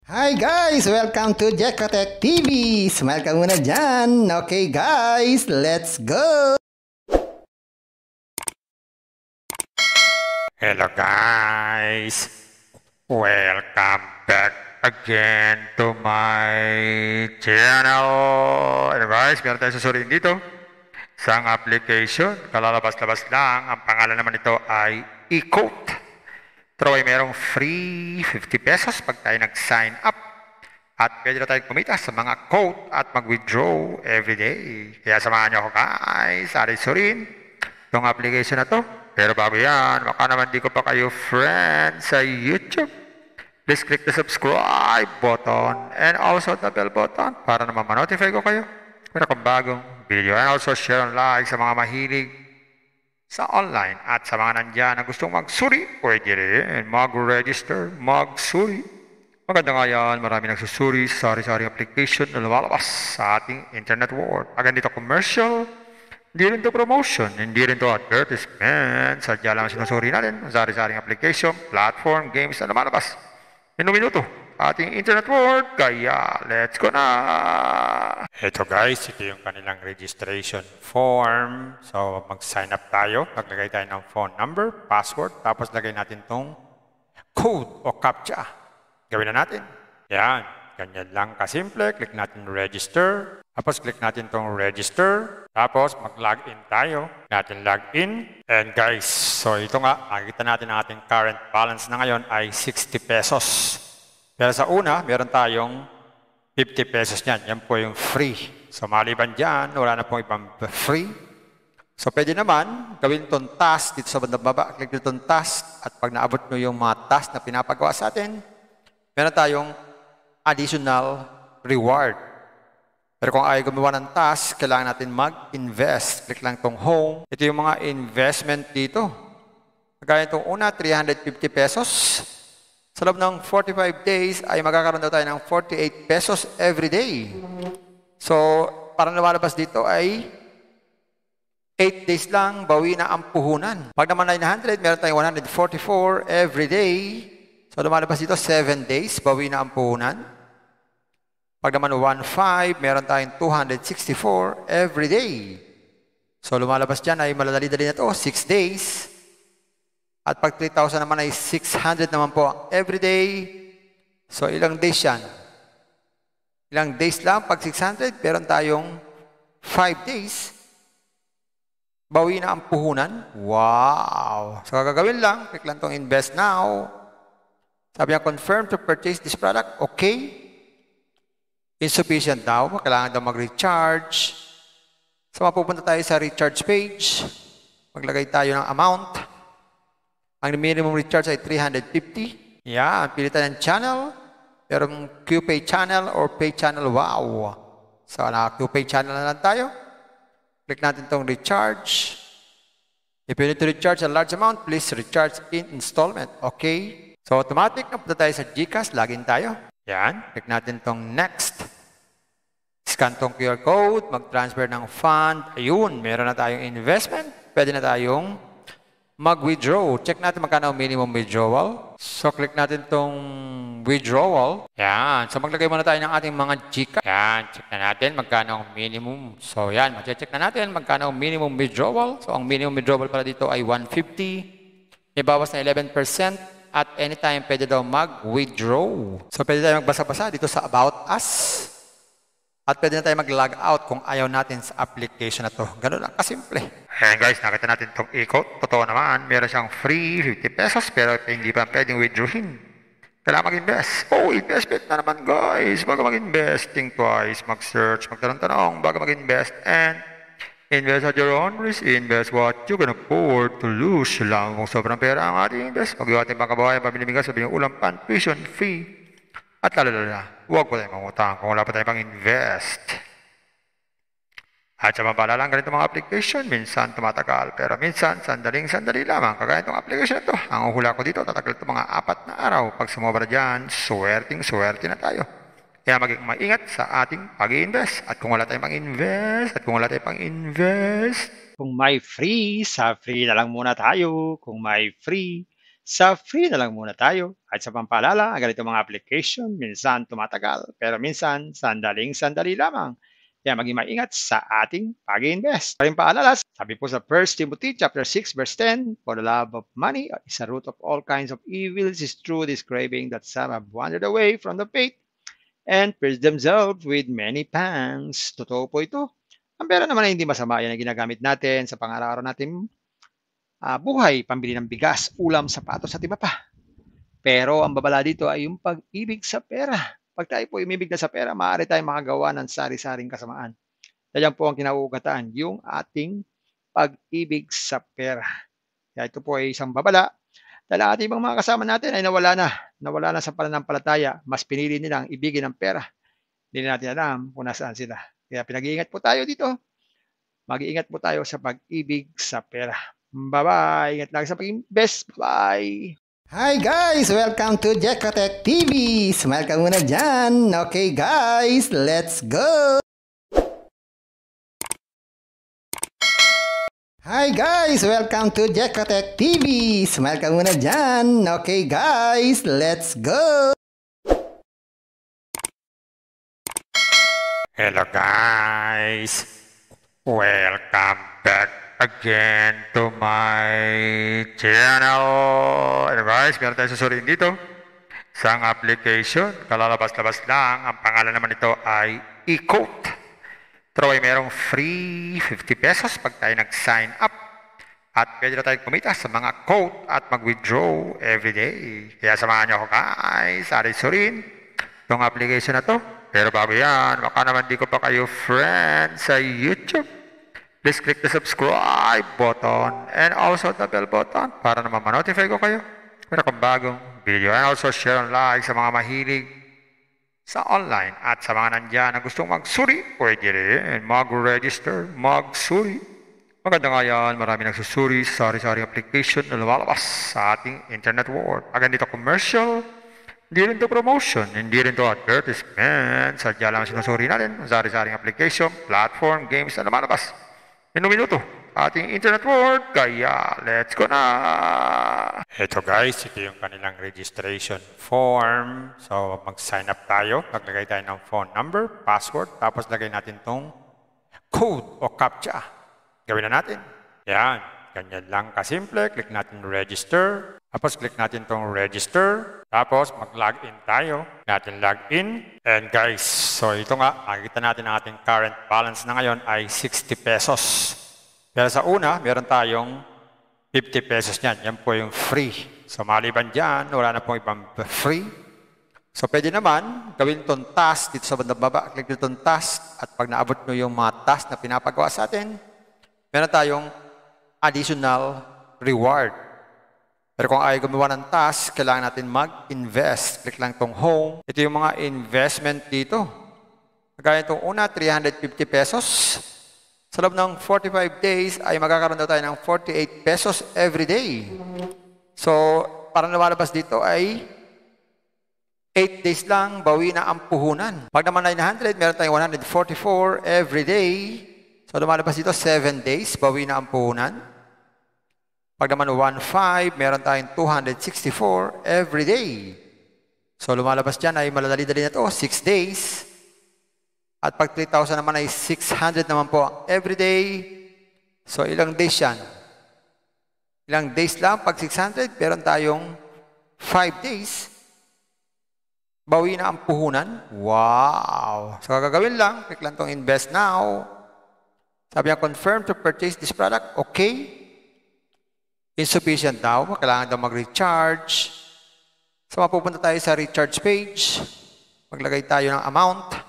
Hi guys! Welcome to Jekotech TV! Smile ka muna dyan! Okay guys, let's go! Hello guys! Welcome back again to my channel! Hello guys, meron tayong susuriin dito. Isang application, kalalabas-labas lang. Ang pangalan naman nito ay eCoat. Pero ay merong free 50 pesos pag tayo nag-sign up. At pwede na tayong kumita sa mga quote at mag-withdraw everyday. Kaya samahan niyo ako guys, suri-surin itong application na to. Pero bago yan, baka naman di ko pa kayo friend sa YouTube. Please click the subscribe button and also the bell button para naman ma-notify ko kayo kung akong bagong video. And also share and like sa mga mahilig sa online at sa mga nandyan na gustong magsuri, pwede rin mag-register, magsuri. Maganda nga yan, marami nagsusuri sa sari-sari application na lumalabas sa ating internet world. Agad dito commercial, hindi rin to promotion, hindi rin to advertisement. Sadya lang sinusuri natin sa sari-saring application, platform, games na lumalabas. Minuto ating internet world, kaya let's go na! Ito guys, ito yung kanilang registration form. So mag-sign up tayo, maglagay tayo ng phone number, password, tapos lagay natin tong code o CAPTCHA. Gawin na natin. Yan, ganyan lang kasimple. Click natin register, tapos click natin tong register, tapos mag-login tayo. Natin login. And guys, so ito nga, nakikita natin ang ating current balance na ngayon ay 60 pesos. Pero sa una, meron tayong 50 pesos niyan. Yan po yung free. So maliban dyan, wala na pong ibang free. So pwede naman, gawin itong task dito sa bandang baba. Click dito itong task. At pag naabot nyo yung mga task na pinapagawa sa atin, meron tayong additional reward. Pero kung ayaw gumawa ng task, kailangan natin mag-invest. Click lang itong home. Ito yung mga investment dito. Kagaya itong una, 350 pesos. Sa loob ng 45 days ay magkakaroon daw tayo ng 48 pesos every day. So, parang lumalabas dito ay 8 days lang, bawi na ang puhunan. Pag naman 900, meron tayong 144 every day. So, lumalabas dito 7 days, bawi na ang puhunan. Pag naman 1.5, meron tayong 264 every day. So, lumalabas dyan ay maladali-dali na to, 6 days. At pag 3,000 naman ay 600 naman po every day. So, ilang days yan? Ilang days lang? Pag 600, meron tayong 5 days. Bawi na ang puhunan. Wow! So, gagawin lang. Click lang itong invest now. Sabi niya, confirm to purchase this product. Okay. Insufficient daw. Kailangan daw mag-recharge. So, mapupunta tayo sa recharge page. Maglagay tayo ng amount. Ang minimum recharge ay 350. Yan, pili tayo ng channel. Merong QPay channel or pay channel. Wow! So, QPay channel na lang tayo. Click natin itong recharge. If you need to recharge a large amount, please recharge in installment. Okay? So, automatic na punta tayo sa GCash. Login tayo. Yan. Click natin itong next. Scan itong QR code. Mag-transfer ng fund. Ayun, meron na tayong investment. Pwede na tayong mag-withdraw. Check natin magkano ang minimum withdrawal. So, click natin itong withdrawal. Yan. So, maglagay muna tayo ng ating mga GCash. Yan. Check na natin magkano ang minimum. So, yan. Mag-check na natin magkano ang minimum withdrawal. So, ang minimum withdrawal pala dito ay 150. May bawas na 11%. At anytime, pwede daw mag-withdraw. So, pwede tayo magbasa-basa dito sa About Us. At pwede na tayo mag-log out kung ayaw natin sa application na to. Ganun lang, kasimple. Ayan guys, nakita natin itong eCoat. Totoo naman, meron siyang free 50 pesos pero hindi pa pwedeng withdrawin. Kailangan mag-invest. Oh, investment na naman guys. Bago mag-invest, think twice, mag-search, magtanong-tanong, bago mag-invest, and invest at your own risk. Invest what you can afford to lose. Lang kung sobrang pera ang ating invest. Pag-iwa ating mga kababayan, pamilibigas, sabihin yung ulang pan, tuition fee. At lalo na, huwag po tayong mangutang kung wala pa tayong pang-invest. At sa mapala lang ganito mga application, minsan tumatagal, pero minsan sandaling-sandali lamang. Kagaya itong application ito, ang uhula ko dito, tatagal ito mga 4 na araw. Pag sumobra dyan, swerting-swerte na tayo. Kaya maging maingat sa ating pag-i-invest. At kung wala tayong pang-invest, Kung may free, sa free na lang muna tayo. Kung may free, Sa free na lang muna tayo. At sa pampaalala, ang ganito mga application, minsan tumatagal, pero minsan sandaling-sandali lamang. Kaya maging maingat sa ating pag-invest. Paring paalala, sabi po sa 1 Timothy chapter 6 verse 10, for the love of money is a root of all kinds of evils, is true this craving that some have wandered away from the faith and pierced themselves with many pangs. Totoo po ito. Ang pera naman ay hindi masama. Yan ang ginagamit natin sa pang-araw-araw natin buhay, pambili ng bigas, ulam, sapatos at iba pa. Pero ang babala dito ay yung pag-ibig sa pera. Pag tayo po umibig na sa pera, maaari tayong makagawa ng sari-saring kasamaan. Yan po ang kinauugataan, yung ating pag-ibig sa pera. Kaya ito po ay isang babala dahil ang ating mga kasama natin ay nawala na sa pananampalataya. Mas pinili nilang ibigin ang pera. Hindi natin alam kung nasaan sila. Kaya pinag-iingat po tayo dito. Mag-iingat po tayo sa pag-ibig sa pera. Bye-bye. Ingat lagi sa pag-invest. Bye. Hi guys! Welcome to Jekotech TV! Smile ka muna dyan! Okay guys, let's go! Hi guys! Welcome to Jekotech TV! Smile ka muna dyan! Okay guys, let's go! Hello guys! Welcome back again to my channel. And guys, meron tayong susuriin dito. Isang application, kalalabas-labas lang. Ang pangalan naman nito ay eQuote. Pero ay merong free 50 pesos pag tayo nag-sign up. At pwede na tayong kumita sa mga quote at mag-withdraw everyday. Kaya samahan nyo ako guys, surin itong application na to. Pero bago yan, baka naman di ko pa kayo friend sa YouTube. Please click the subscribe button and also the bell button para naman ma-notify ko kayo. Pero kung bagong video, and also share and like sa mga mahilig sa online at sa mga nandyan na gustong magsuri, pwede rin mag-register, magsuri. Maganda nga yan, marami nagsusuri sa sari-sari application na lumalabas sa ating internet world. Agad dito commercial, hindi rin to promotion, hindi rin to advertisement. Sadya lang sinusuri natin ang sari-saring application, platform, games na lumalabas. Minuto ating internet world, kaya let's go na! Ito guys, ito yung kanilang registration form. So mag-sign up tayo, maglagay tayo ng phone number, password, tapos lagay natin tong code o CAPTCHA. Gawin na natin. Yan, ganyan lang kasimple. Click natin register, tapos click natin tong register, tapos mag-login tayo. Natin login. And guys, so ito nga, makikita natin ang ating current balance na ngayon ay 60 pesos. Pero sa una, meron tayong 50 pesos niyan. Yan po yung free. So maliban dyan, wala na pong ibang free. So pwede naman gawin itong task dito sa bandang baba. Click dito itong task at pag naabot nyo yung mga task na pinapagawa sa atin, meron tayong additional reward. Pero kung ayaw gumawa ng task, kailangan natin mag-invest. Click lang itong home. Ito yung mga investment dito. Kagaya itong una, 350 pesos. Sa loob ng 45 days ay magkakaroon daw tayo ng 48 pesos every day. So, parang lumalabas dito ay 8 days lang, bawi na ang puhunan. Pag naman 900, meron tayong 144 every day. So, lumalabas dito 7 days, bawi na ang puhunan. Pag naman 1.5, meron tayong 264 every day. So, lumalabas dyan ay maladali-dali na to, 6 days. At pag 3,000 naman ay 600 naman po every day. So, ilang days yan? Ilang days lang? Pag 600, meron tayong 5 days. Bawi na ang puhunan. Wow! So, gagawin lang. Click lang itong invest now. Sabi niya, confirm to purchase this product. Okay. Insufficient daw. Kailangan daw mag-recharge. So, mapupunta tayo sa recharge page. Maglagay tayo ng amount.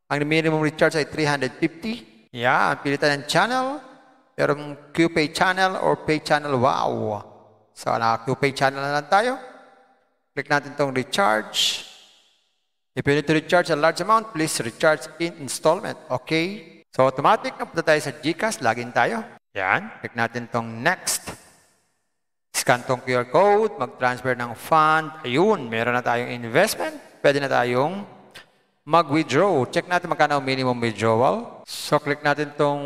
Ang minimum recharge ay 350. Yan, pili tayo ng channel. Merong QPay channel or Pay channel. Wow! So, QPay channel na lang tayo. Click natin itong recharge. If you need to recharge a large amount, please recharge in installment. Okay? So, automatic na punta tayo sa GCash. Login tayo. Yan. Click natin itong next. Scan itong QR code. Mag-transfer ng fund. Ayun, meron na tayong investment. Pwede na tayong mag-withdraw. Check natin magkano ang minimum withdrawal. So, click natin tong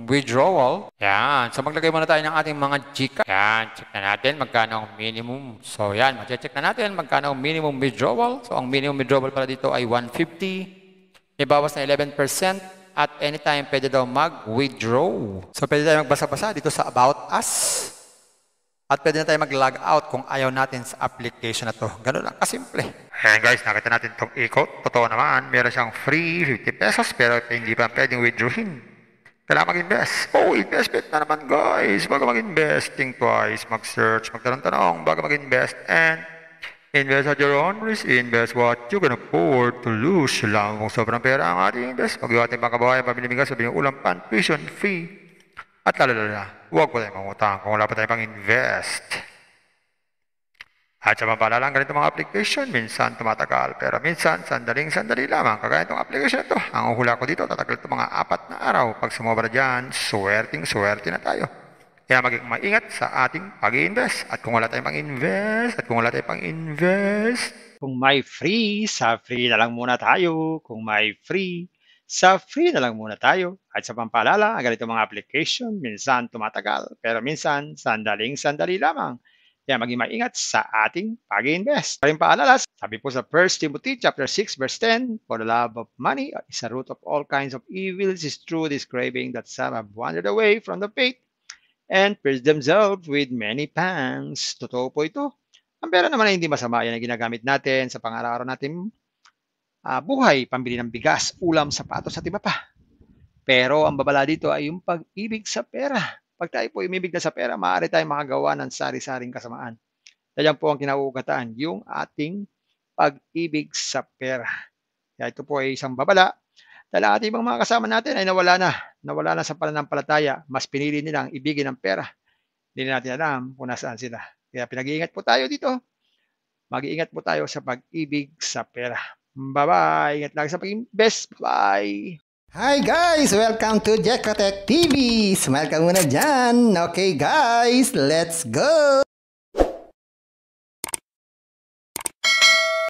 withdrawal. Yan. So, maglagay muna tayo ng ating mga chika. Yan. Check na natin magkano ang minimum. So, yan. Mag-check na natin magkano ang minimum withdrawal. So, ang minimum withdrawal pala dito ay 150. Ibawas na 11%. At anytime, pwede daw mag-withdraw. So, pwede tayo magbasa-basa dito sa About Us. At pwede na tayo mag-log out kung ayaw natin sa application na to. Ganun lang kasimple. Ayan guys, nakita natin itong ikot. Totoo naman, meron siyang free 50 pesos pero hindi pa pwedeng withdrawin. Kailangan mag-invest. Oh, investment na naman guys. Bago mag-invest, think twice, mag-search, magtanong-tanong bago mag-invest. And invest at your own risk. Invest what you can afford to lose. Lang kung sobrang pera ang ating invest. Mag-iwa ating mga kababayan, pabilimigas, sabihin ulam, pan, tuition, fee. At lalo-lalo, huwag po tayong mangutang kung wala pa tayong pang-invest. At sa pampalala, ganito mga application, minsan tumatagal, pero minsan, sandaling-sandali lamang. Kagaya itong application na ito, ang uhula ko dito, tatagal ito mga 4 na araw. Pag sumobra dyan, swerting-swerte na tayo. Kaya maging maingat sa ating pag-invest. At kung wala tayong pang-invest, Kung may free, sa free na lang muna tayo. Kung may free, sa free na lang muna tayo. At sa pampalala, ang ganito mga application, minsan tumatagal, pero minsan, sandaling-sandali lamang. Kaya maging maingat sa ating pag-invest. Paring paalala, sabi po sa 1 Timothy chapter 6 verse 10, for the love of money is a root of all kinds of evils, is true this craving that some have wandered away from the faith and pierced themselves with many pangs. Totoo po ito. Ang pera naman ay hindi masama. Yan ang ginagamit natin sa pang-araw-araw natin buhay, pambili ng bigas, ulam, sapatos at iba pa. Pero ang babala dito ay yung pag-ibig sa pera. Pag tayo po umibig na sa pera, maaari tayong makagawa ng sari-saring kasamaan. Yan po ang kinauugatan, yung ating pag-ibig sa pera. Kaya ito po ay isang babala. Dahil ating ibang mga kasama natin ay nawala na sa pananampalataya. Mas pinili nilang ibigin ang pera. Hindi natin alam kung nasaan sila. Kaya pinag-iingat po tayo dito. Mag-iingat po tayo sa pag-ibig sa pera. Bye-bye. Ingat lang sa pag-invest. Bye. Hi guys! Welcome to Jekotech TV! Smile ka muna dyan! Okay guys, let's go!